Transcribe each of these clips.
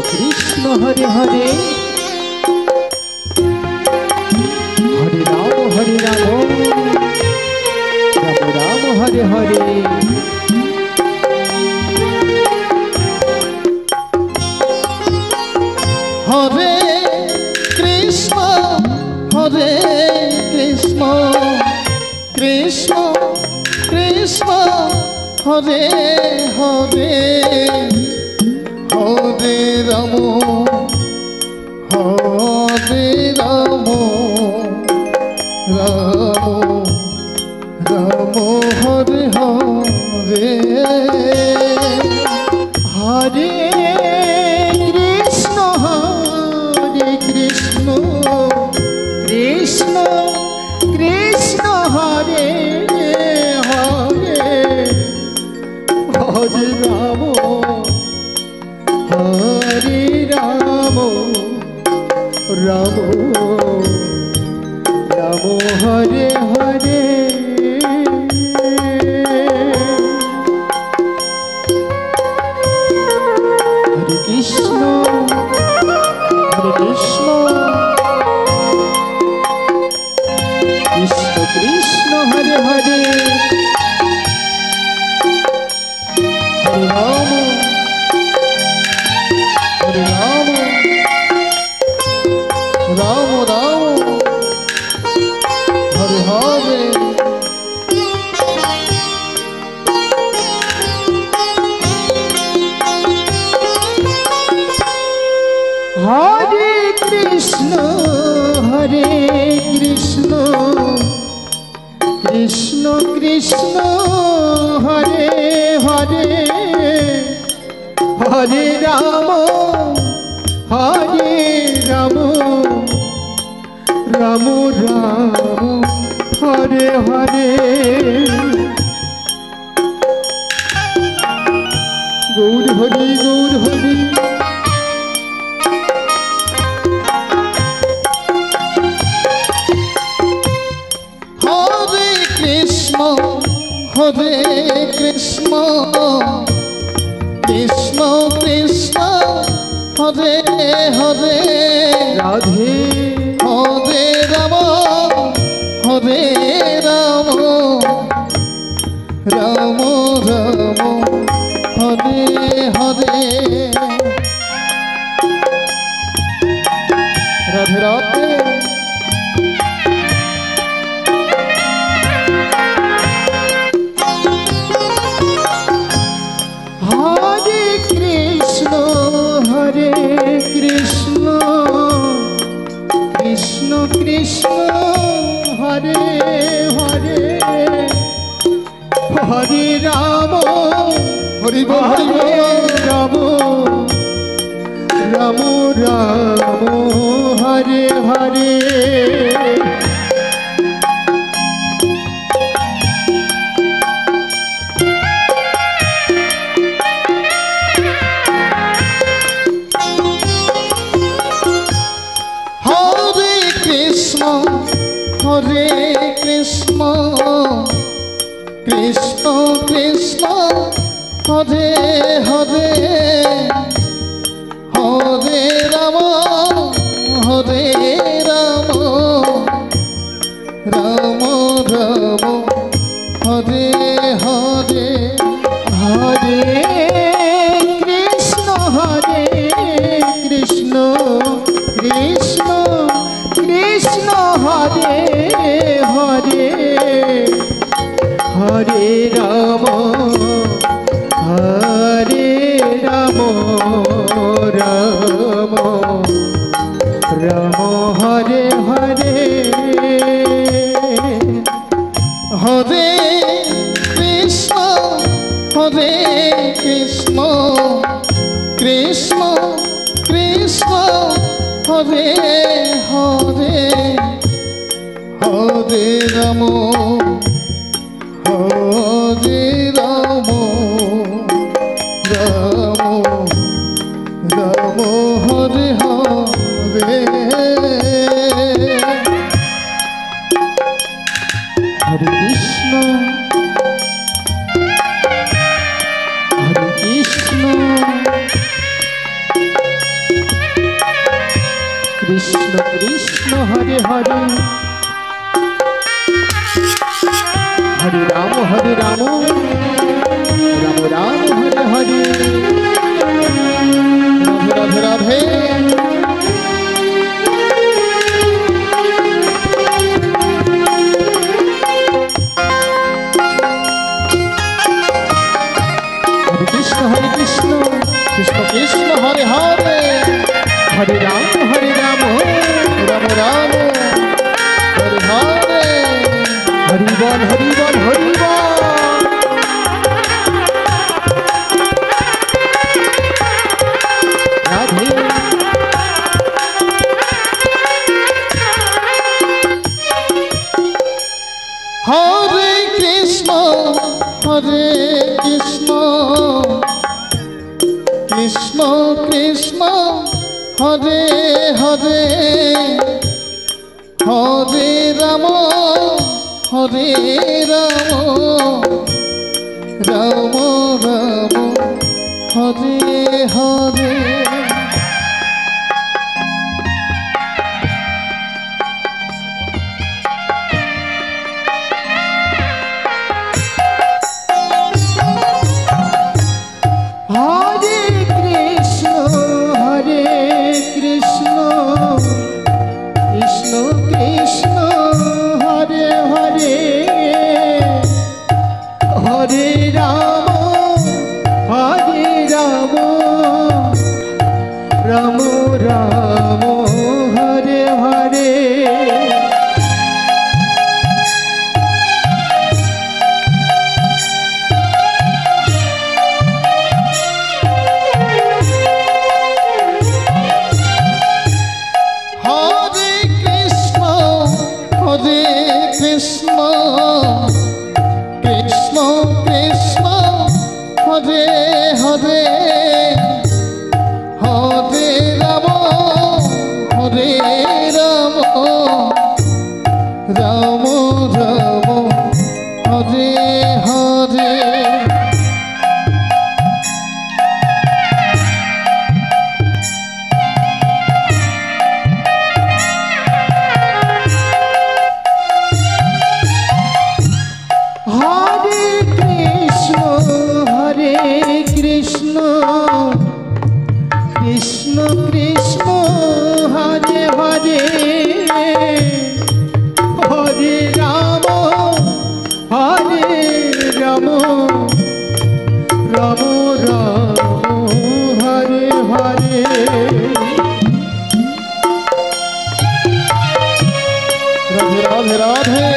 कृष्ण हरे हरे हरे राम राम राम हरे हरे। हरे कृष्ण कृष्ण कृष्ण हरे हरे हरे राम राम राम हरे हरे। हरे कृष्ण कृष्ण कृष्ण हरे हरे हरे राम राम राम हरे हरे। हरे कृष्ण कृष्ण कृष्ण हरे हरे हरे राम राम राम हरे हरे। हरे कृष्ण कृष्ण कृष्ण हरे हरे हरे राम राम राम हरे हरे। गौर हरि हरे कृष्ण कृष्ण कृष्ण हरे हरे राधे हरे राम राम राम हरे हरे। राधे राधे। हरे कृष्ण कृष्ण कृष्ण हरे हरे हरे राम राम राम हरे हरे। कृष्ण कृष्ण कृष्ण हरे हरे हरे राम राम राम हरे हरे। हरे कृष्ण कृष्ण कृष्ण हरे हरे हरे राम राम राम हरे हरे। हरे कृष्ण कृष्ण कृष्ण हरे हरे हरे राम राम हरे हरे। हरे कृष्ण हरे राम राम राम हरे हरे राधे राधे कृष्ण कृष्ण कृष्ण हरे हरे हरे राम राम राम हरे हरे हरि बोल हरि बोल हरि बोल राधे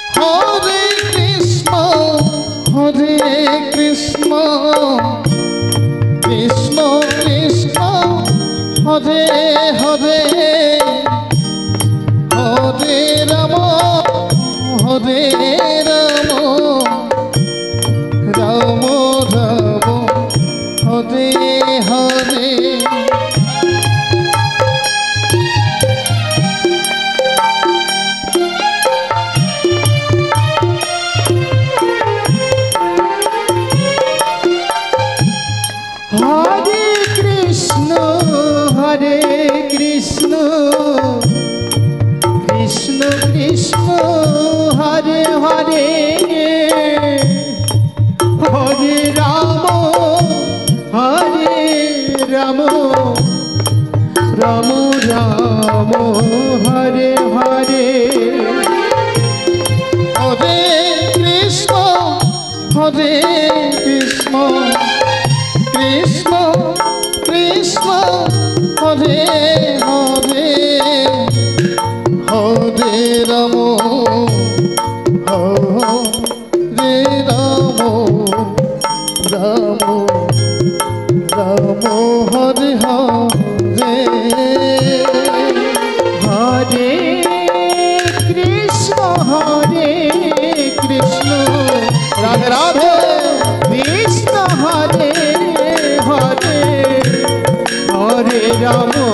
हरे कृष्ण कृष्ण कृष्ण हरे हरे हरे राम राम राम हरे हरे राम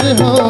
হরে